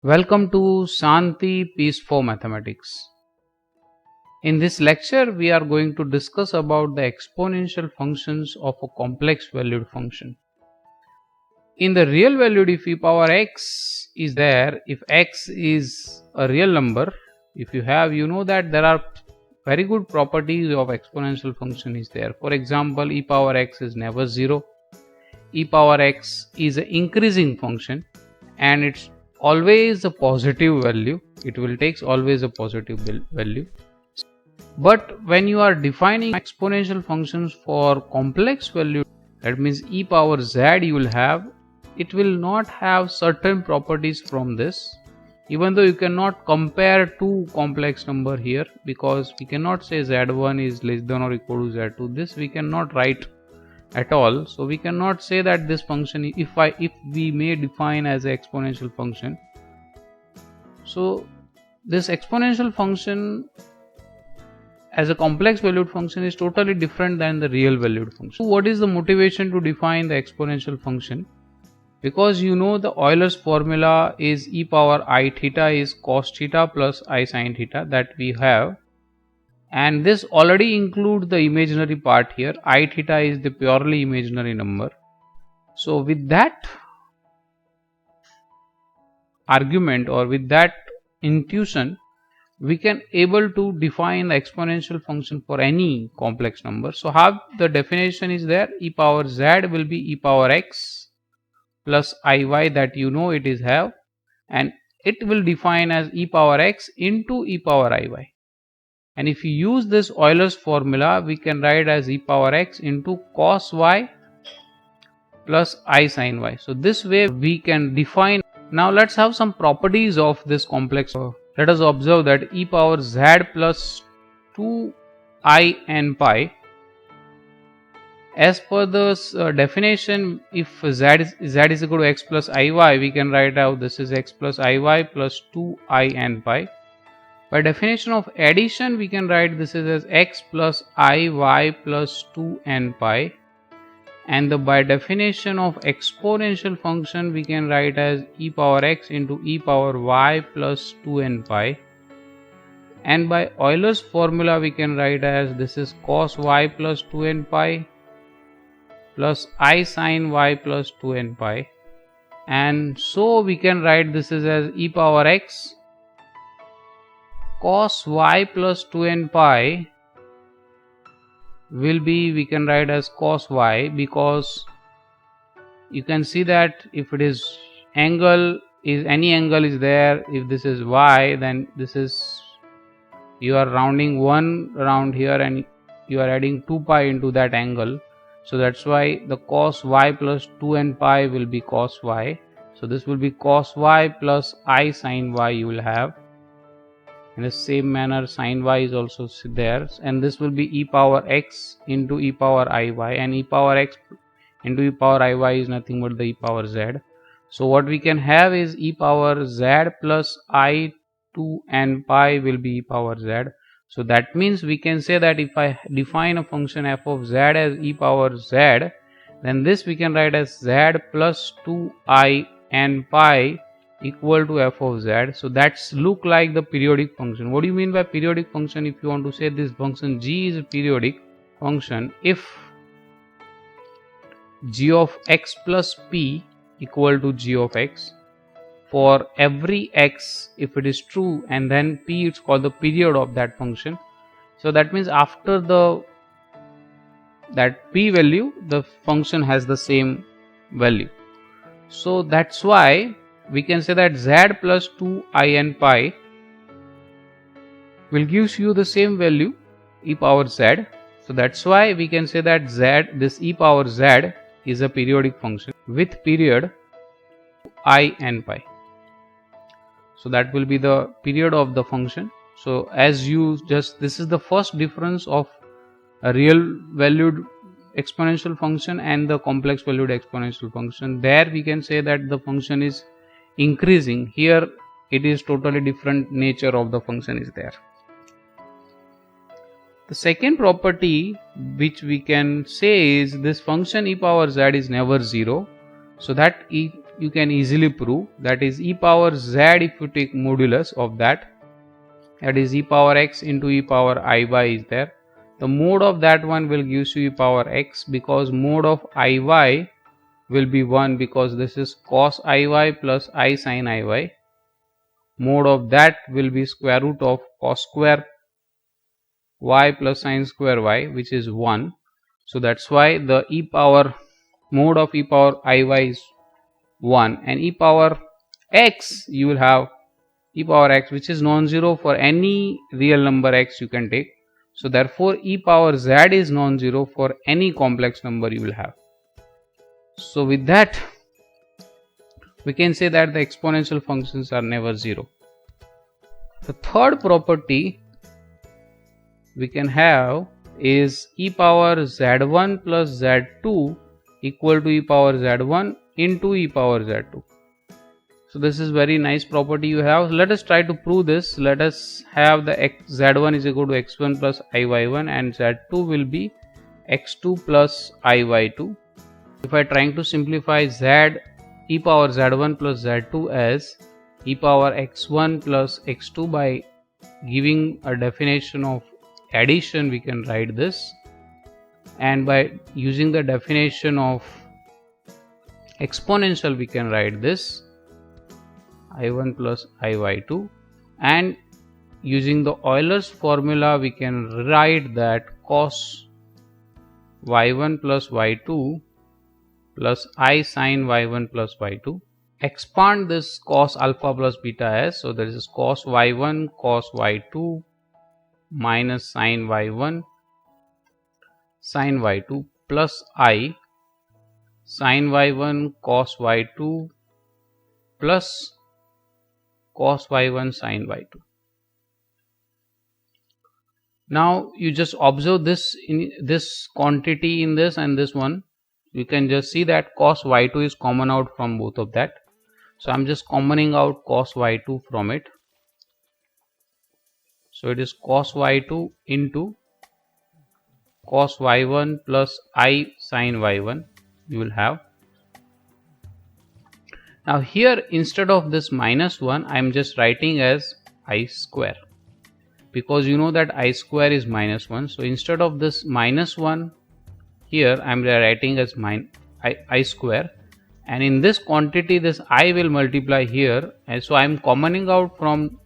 Welcome to Shanti-Peace for Mathematics. In this lecture, we are going to discuss about the exponential functions of a complex valued function. In the real valued, if e power x is there, if x is a real number, if you have, you know that there are very good properties of exponential function is there. For example, e power x is never 0. E power x is an increasing function and it's always a positive value. It will take always a positive value. But when you are defining exponential functions for complex value, that means e power z you will have, it will not have certain properties from this. Even though you cannot compare two complex number here, because we cannot say z1 is less than or equal to z2. This we cannot write at all. So we cannot say that this function, if we may define as an exponential function. So this exponential function as a complex valued function is totally different than the real valued function. So what is the motivation to define the exponential function? Because you know the Euler's formula is e power I theta is cos theta plus I sin theta that we have. And this already includes the imaginary part here. I theta is the purely imaginary number. So with that argument or with that intuition, we can able to define the exponential function for any complex number. So how the definition is there? E power z will be e power x plus iy, that you know it is have, and it will define as e power x into e power iy. And if you use this Euler's formula, we can write as e power x into cos y plus I sin y. So this way we can define. Now let's have some properties of this complex. Let us observe that e power z plus 2i n pi. As per this definition, if z is equal to x plus iy, we can write out this is x plus iy plus 2i n pi. By definition of addition, we can write this is as x plus iy plus 2n pi. And by definition of exponential function, we can write as e power x into e power y plus 2n pi. And by Euler's formula, we can write as this is cos y plus 2n pi plus I sin y plus 2n pi. And so we can write this is as e power x cos y plus 2n pi will be, we can write as cos y, because you can see that if it is angle, is any angle is there, if this is y, then this is, you are rounding 1 around here and you are adding 2 pi into that angle. So that's why the cos y plus 2n pi will be cos y. So this will be cos y plus I sin y you will have. In the same manner, sin y is also there, and this will be e power x into e power iy, and e power x into e power iy is nothing but the e power z. So what we can have is e power z plus I 2n pi will be e power z. So that means we can say that if I define a function f of z as e power z, then this we can write as z plus 2i n pi equal to f of z. So that's look like the periodic function. What do you mean by periodic function? If you want to say this function g is a periodic function, if g of x plus p equal to g of x for every x, if it is true, and then p, it's called the period of that function. So that means after that p value, the function has the same value. So that's why we can say that z plus 2i n pi will gives you the same value, e power z. So that's why we can say that z, this e power z is a periodic function with period I n pi. So that will be the period of the function. So as you just, this is the first difference of a real valued exponential function and the complex valued exponential function. There we can say that the function is increasing. Here it is totally different nature of the function is there. The second property which we can say is this function e power z is never 0. So that you can easily prove, that is e power z if you take modulus of that is e power x into e power iy is there. The mode of that one will give you e power x, because mode of iy will be 1, because this is cos iy plus I sin iy. Mode of that will be square root of cos square y plus sin square y, which is 1. So that's why the e power mode of e power iy is 1, and e power x you will have e power x, which is non-zero for any real number x you can take. So therefore e power z is non-zero for any complex number you will have. So with that, we can say that the exponential functions are never zero. The third property we can have is e power z1 plus z2 equal to e power z1 into e power z2. So this is very nice property you have. Let us try to prove this. Let us have the z1 is equal to x1 plus iy1, and z2 will be x2 plus iy2. If I trying to simplify z e power z1 plus z2 as e power x1 plus x2 by giving a definition of addition, we can write this, and by using the definition of exponential we can write this i1 plus iy2, and using the Euler's formula we can write that cos y1 plus y2 plus I sin y1 plus y2. Expand this cos alpha plus beta s, so there is cos y1 cos y2 minus sin y1 sin y2 plus I sin y1 cos y2 plus cos y1 sin y2. Now you just observe this in this quantity in this and this one. You can just see that cos y2 is common out from both of that. So I'm just commoning out cos y2 from it. So it is cos y2 into cos y1 plus I sin y1 you will have. Now here instead of this minus 1 I am just writing as I square, because you know that I square is minus 1. So instead of this minus 1 here I am writing as I square, and in this quantity this I will multiply here, and so I am commoning out from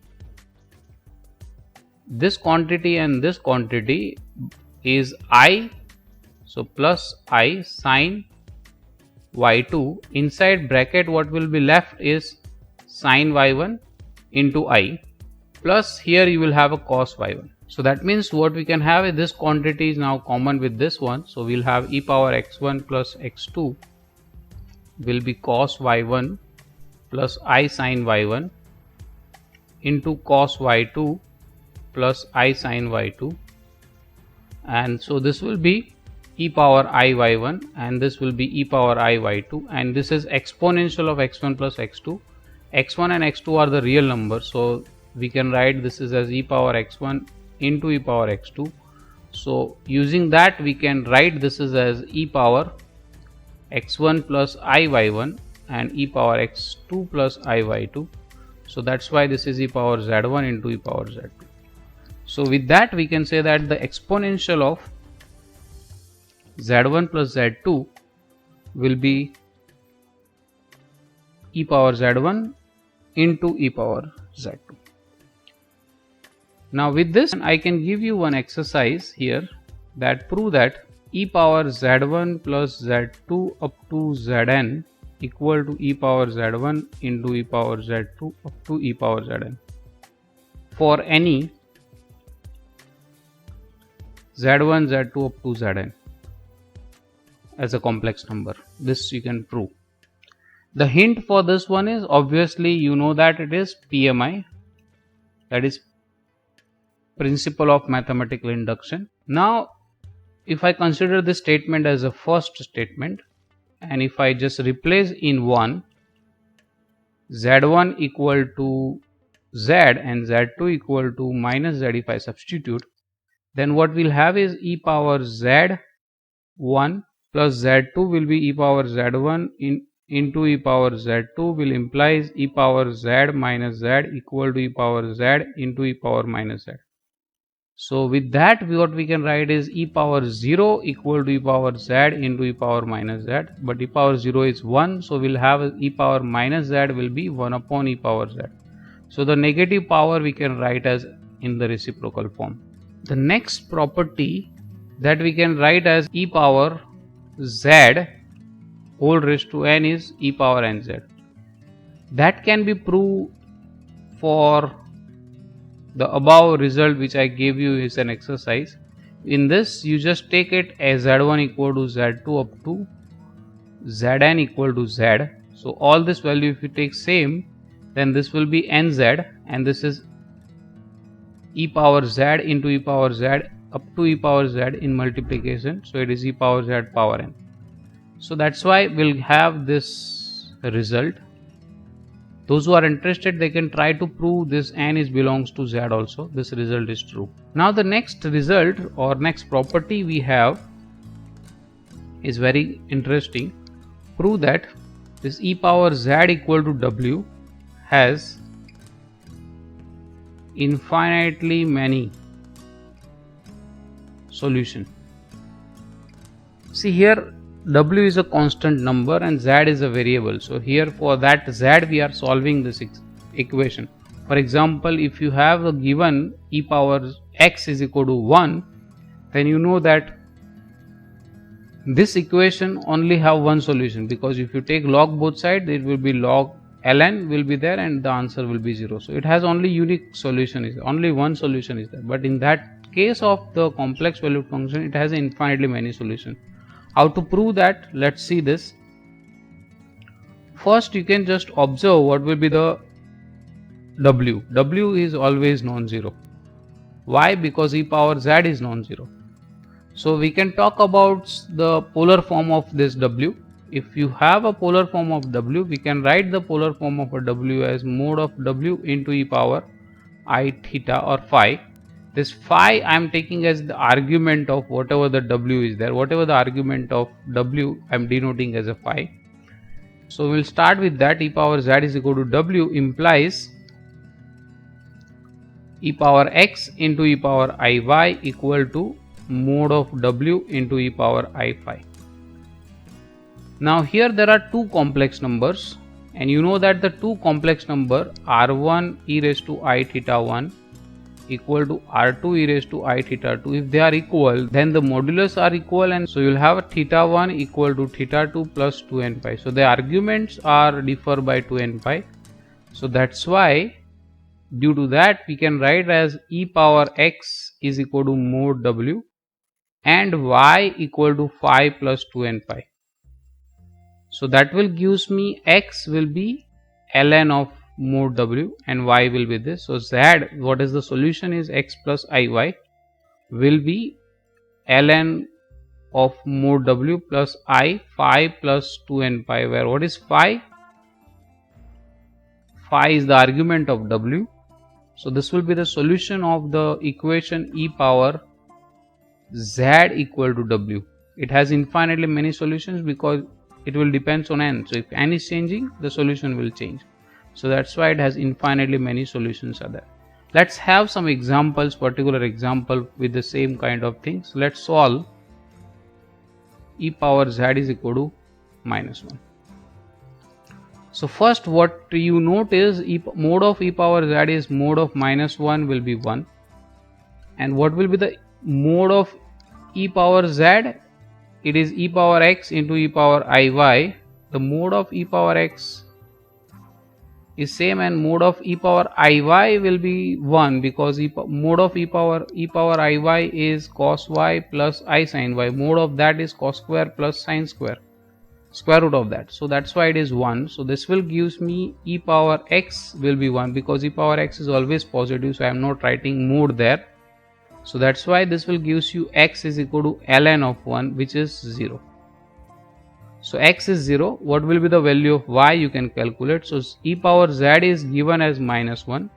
this quantity and this quantity is I, so plus I sin y2, inside bracket what will be left is sin y1 into I, plus here you will have a cos y1. So that means what we can have is this quantity is now common with this one, so we'll have e power x1 plus x2 will be cos y1 plus I sin y1 into cos y2 plus I sin y2, and so this will be e power I y1 and this will be e power I y2, and this is exponential of x1 plus x2. x1 and x2 are the real numbers, so we can write this is as e power x1 into e power x2. So using that we can write this is as e power x1 plus I y1 and e power x2 plus I y2. So that's why this is e power z1 into e power z2. So with that we can say that the exponential of z1 plus z2 will be e power z1 into e power z2. Now with this I can give you one exercise here that prove that e power z1 plus z2 up to zn equal to e power z1 into e power z2 up to e power zn for any z1 z2 up to zn as a complex number. This you can prove. The hint for this one is obviously you know that it is PMI, that is principle of mathematical induction. Now if I consider this statement as a first statement, and if I just replace in 1 z1 equal to z and z2 equal to minus z, if I substitute, then what we'll have is e power z1 plus z2 will be e power z1 in into e power z2 will implies e power z minus z equal to e power z into e power minus z. So with that, what we can write is e power 0 equal to e power z into e power minus z, but e power 0 is 1, so we'll have e power minus z will be 1 upon e power z. So the negative power we can write as in the reciprocal form. The next property that we can write as e power z whole raised to n is e power nz. That can be proved for the above result which I gave you is an exercise. In this, you just take it as z1 equal to z2 up to zn equal to z. So all this value if you take same, then this will be nz, and this is e power z into e power z up to e power z in multiplication. So it is e power z power n. So that's why we'll have this result. Those who are interested, they can try to prove this n is belongs to z also. This result is true. Now the next result or next property we have is very interesting. Prove that this e power z equal to w has infinitely many solution. See here, w is a constant number and z is a variable. So here for that z we are solving this equation. For example, if you have a given e power x is equal to 1, then you know that this equation only have one solution, because if you take log both sides, it will be log ln will be there and the answer will be 0. So it has only unique solution, is only one solution is there. But in that case of the complex valued function, it has infinitely many solutions. How to prove that? Let's see this. First, you can just observe what will be the w. W is always non-zero. Why? Because e power z is non-zero. So we can talk about the polar form of this w. If you have a polar form of w, we can write the polar form of a w as mod of w into e power I theta or phi. This phi I am taking as the argument of whatever the w is there. Whatever the argument of w I am denoting as a phi. So we'll start with that. E power z is equal to w implies e power x into e power iy equal to mod of w into e power I phi. Now here there are two complex numbers, and you know that the two complex number r1 e raised to I theta 1 equal to r2 e raised to I theta 2. If they are equal, then the modulus are equal, and so you'll have theta 1 equal to theta 2 plus 2n pi. So the arguments are differ by 2n pi. So that's why due to that we can write as e power x is equal to mod w and y equal to phi plus 2n pi. So that will gives me x will be ln of mod w and y will be this. So z, what is the solution is x plus iy will be ln of mod w plus I phi plus 2n pi, where what is phi? Phi is the argument of w. So this will be the solution of the equation e power z equal to w. It has infinitely many solutions because it will depends on n. So if n is changing, the solution will change. So that's why it has infinitely many solutions are there. Let's have some examples, particular example with the same kind of things. Let's solve e power z is equal to minus 1. So first what you note is mod of e power z is mod of minus 1 will be 1. And what will be the mod of e power z? It is e power x into e power iy. The mod of e power x is same, and mod of e power iy will be 1 because mod of e power iy is cos y plus I sin y. Mod of that is cos square plus sin square, square root of that. So that's why it is 1. So this will gives me e power x will be 1 because e power x is always positive, so I am not writing mod there. So that's why this will gives you x is equal to ln of 1, which is 0. So x is 0. What will be the value of y? You can calculate. So e power z is given as minus 1.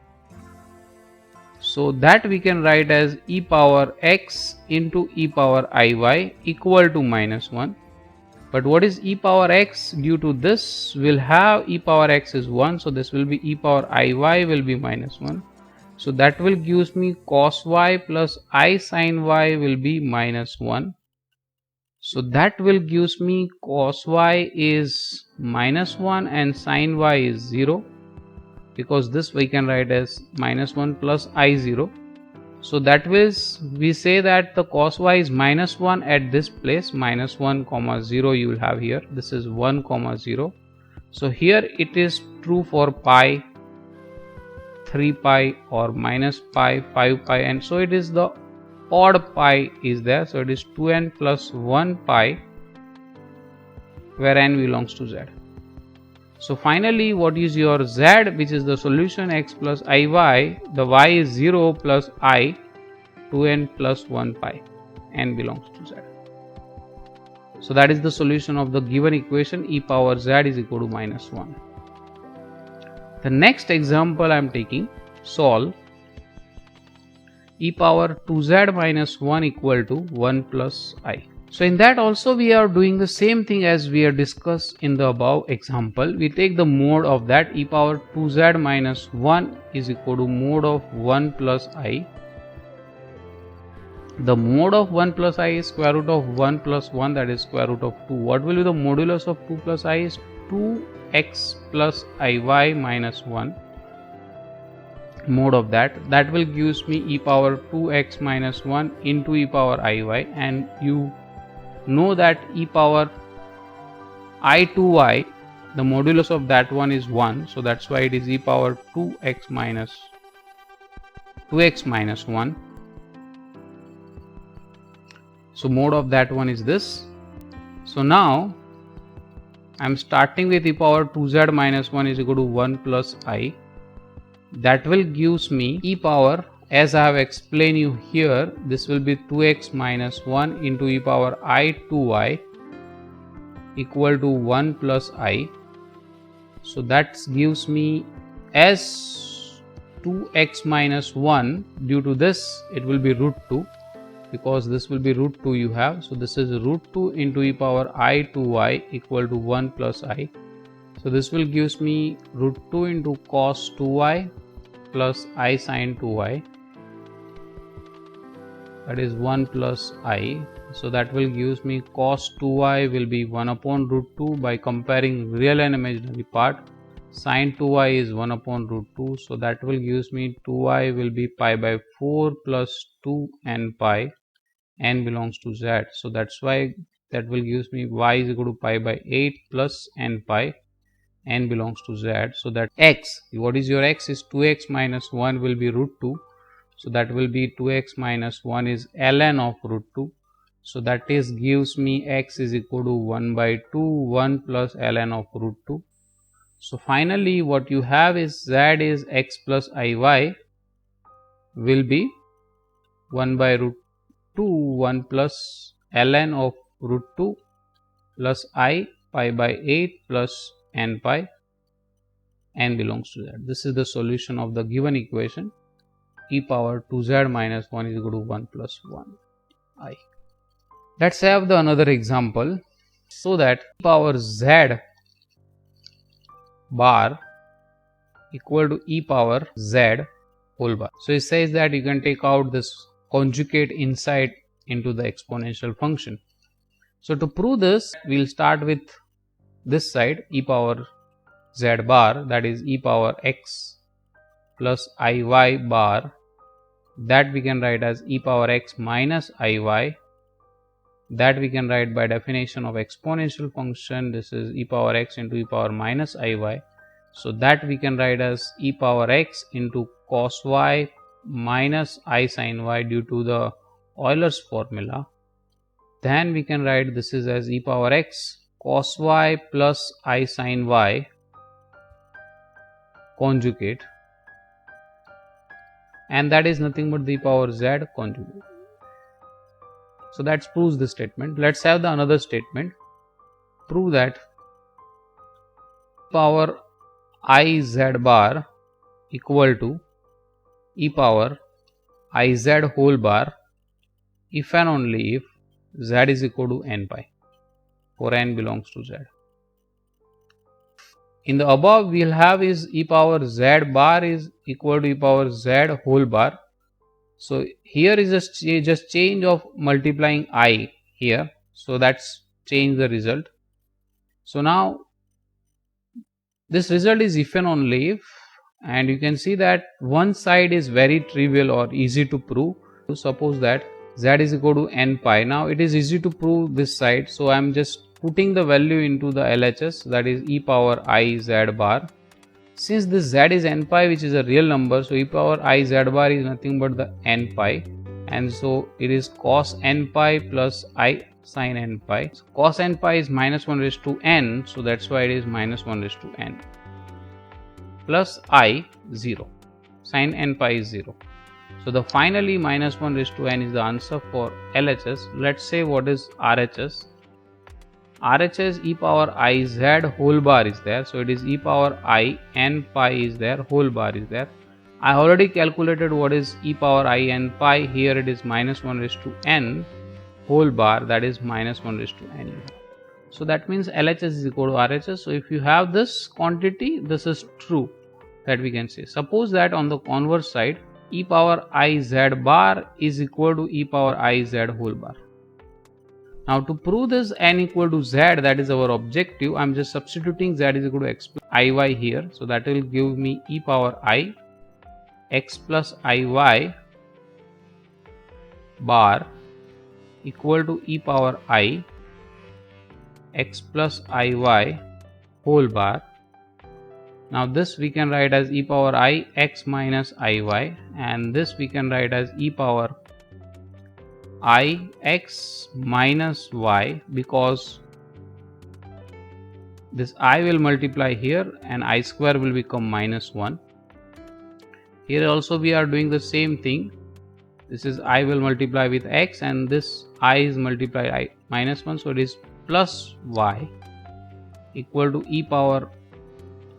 So that we can write as e power x into e power iy equal to minus 1. But what is e power x? Due to this, we'll have e power x is 1. So this will be e power iy will be minus 1. So that will gives me cos y plus I sin y will be minus 1. So that will gives me cos y is minus 1 and sin y is 0, because this we can write as minus 1 plus I0. So that means we say that the cos y is minus 1 at this place, minus 1 comma 0 you will have here. This is 1 comma 0. So here it is true for pi, 3 pi or minus pi, 5 pi, and so it is the odd pi is there. So it is 2n plus 1 pi where n belongs to z. So finally what is your z, which is the solution x plus iy, the y is 0 plus I 2n plus 1 pi, n belongs to z. So that is the solution of the given equation e power z is equal to minus 1. The next example I am taking, solve e power 2z minus 1 equal to 1 plus I. So in that also we are doing the same thing as we are discussed in the above example. We take the mode of that, e power 2z minus 1 is equal to mode of 1 plus I. The mode of 1 plus I is square root of 1 plus 1, that is square root of 2. What will be the modulus of 2 plus I is 2x plus iy minus 1. Mode of that will gives me e power 2x minus 1 into e power iy, and you know that e power I2y, the modulus of that one is 1, so that's why it is e power 2x minus 1. So mode of that one is this. So now I am starting with e power 2z minus 1 is equal to 1 plus I. That will gives me e power, as I have explained you here, this will be 2x minus 1 into e power I2y equal to 1 plus I. So that gives me as 2x minus 1. Due to this it will be root 2, because this will be root 2 you have. So this is root 2 into e power I2y equal to 1 plus I. So this will gives me root 2 into cos 2y plus I sin 2y, that is 1 plus I. So that will gives me cos 2y will be 1 upon root 2 by comparing real and imaginary part. Sin 2y is 1 upon root 2. So that will gives me 2y will be pi by 4 plus 2 n pi, n belongs to z. So that's why that will gives me y is equal to pi by 8 plus n pi, n belongs to z. So that x, what is your x, is 2x minus 1 will be root 2. So that will be 2x minus 1 is ln of root 2. So that is gives me x is equal to 1 by 2 1 plus ln of root 2. So finally what you have is z is x plus iy will be 1 by root 2 1 plus ln of root 2 plus I pi by 8 plus n pi, n belongs to z. This is the solution of the given equation e power 2z minus 1 is equal to 1 plus 1 I. Let's have the another example, so that e power z bar equal to e power z whole bar. So it says that you can take out this conjugate inside into the exponential function. So to prove this, we will start with this side, e power z bar, that is e power x plus iy bar, that we can write as e power x minus iy, that we can write by definition of exponential function, this is e power x into e power minus iy. So that we can write as e power x into cos y minus I sin y due to the Euler's formula. Then we can write this is as e power x cos y plus I sin y conjugate, and that is nothing but the power z conjugate. So that proves this statement. Let's have the another statement. Prove that power I z bar equal to e power I z whole bar if and only if z is equal to n pi. for n belongs to z. In the above, we'll have is e power z bar is equal to e power z whole bar. So here is just change of multiplying I here. So that's change the result. So now this result is if and only if, and you can see that one side is very trivial or easy to prove. Suppose that z is equal to n pi. Now it is easy to prove this side. So I am just putting the value into the LHS, that is e power I z bar. Since this z is n pi, which is a real number, so e power I z bar is nothing but the n pi, and so it is cos n pi plus I sin n pi. So cos n pi is minus 1 raised to n, so that's why it is minus 1 raised to n, plus I 0, sin n pi is 0. So the finally minus 1 raised to n is the answer for LHS. Let's say what is RHS. RHS e power I z whole bar is there, so it is e power I n pi is there, whole bar is there. I already calculated what is e power I n pi. Here it is minus 1 raised to n whole bar, that is minus 1 raised to n. So that means LHS is equal to RHS. So if you have this quantity, this is true, that we can say. Suppose that on the converse side, e power I z bar is equal to e power I z whole bar. Now to prove this n equal to z, that is our objective, I am just substituting z is equal to x plus iy here. So that will give me e power I x plus iy bar equal to e power I x plus iy whole bar. Now this we can write as e power I x minus iy, and this we can write as e power I x minus y, because this I will multiply here and I square will become minus 1. Here also we are doing the same thing. This is I will multiply with x, and this I is multiplied I minus 1, so it is plus y equal to e power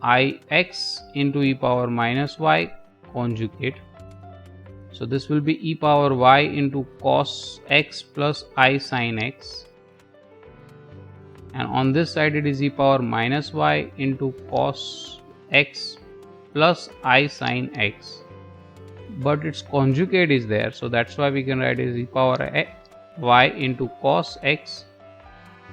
I x into e power minus y conjugate. So this will be e power y into cos x plus I sin x, and on this side it is e power minus y into cos x plus I sin x, but its conjugate is there, so that's why we can write as e power y into cos x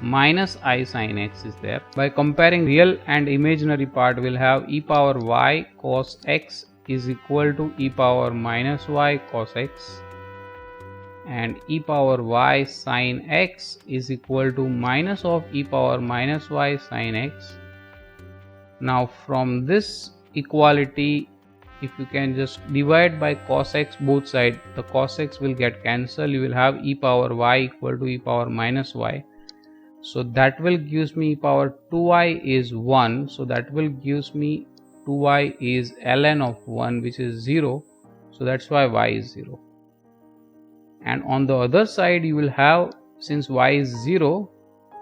minus I sin x is there. By comparing real and imaginary part, we'll have e power y cos x is equal to e power minus y cos x, and e power y sin x is equal to minus of e power minus y sin x. Now from this equality, if you can just divide by cos x both sides, the cos x will get cancelled. You will have e power y equal to e power minus y. So that will gives me e power 2y is 1. So that will gives me 2y is ln of 1, which is 0. So that's why y is 0. And on the other side you will have, since y is 0,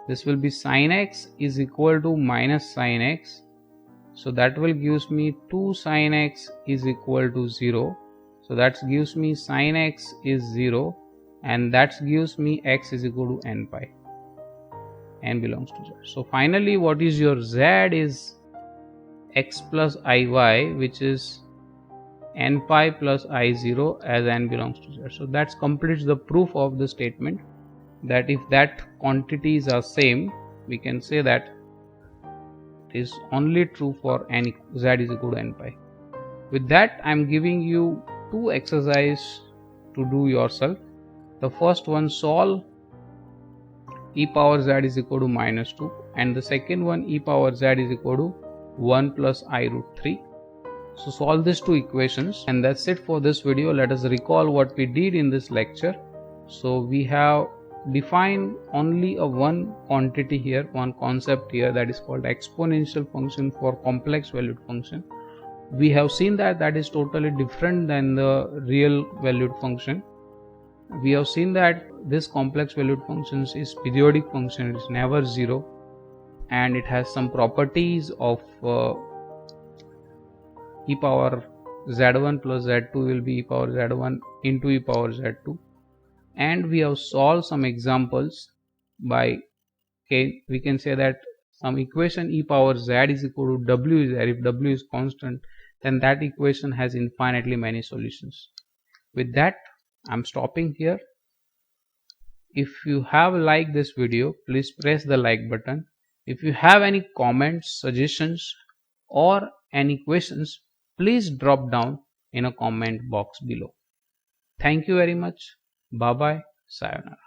this will be sin x is equal to minus sin x. So that will gives me 2 sin x is equal to 0. So that gives me sin x is 0, and that gives me x is equal to n pi. N belongs to z. So finally what is your z is x plus iy, which is n pi plus I0 as n belongs to z. So that completes the proof of the statement that if that quantities are same, we can say that it is only true for n z is equal to n pi. With that, I am giving you two exercises to do yourself. The first one, solve e power z is equal to minus 2, and the second one, e power z is equal to 1 plus I root 3. So solve these two equations, and that's it for this video. Let us recall what we did in this lecture. So we have defined only a one quantity here, one concept here, that is called exponential function for complex valued function. We have seen that that is totally different than the real valued function. We have seen that this complex valued function is periodic function, it is never zero, and it has some properties of e power z1 plus z2 will be e power z1 into e power z2. And we have solved some examples by Okay, we can say that some equation e power z is equal to w is there. If w is constant, then that equation has infinitely many solutions. With that, I'm stopping here. If you have liked this video, please press the like button. If you have any comments, suggestions, or any questions, please drop down in a comment box below. Thank you very much. Bye bye. Sayonara.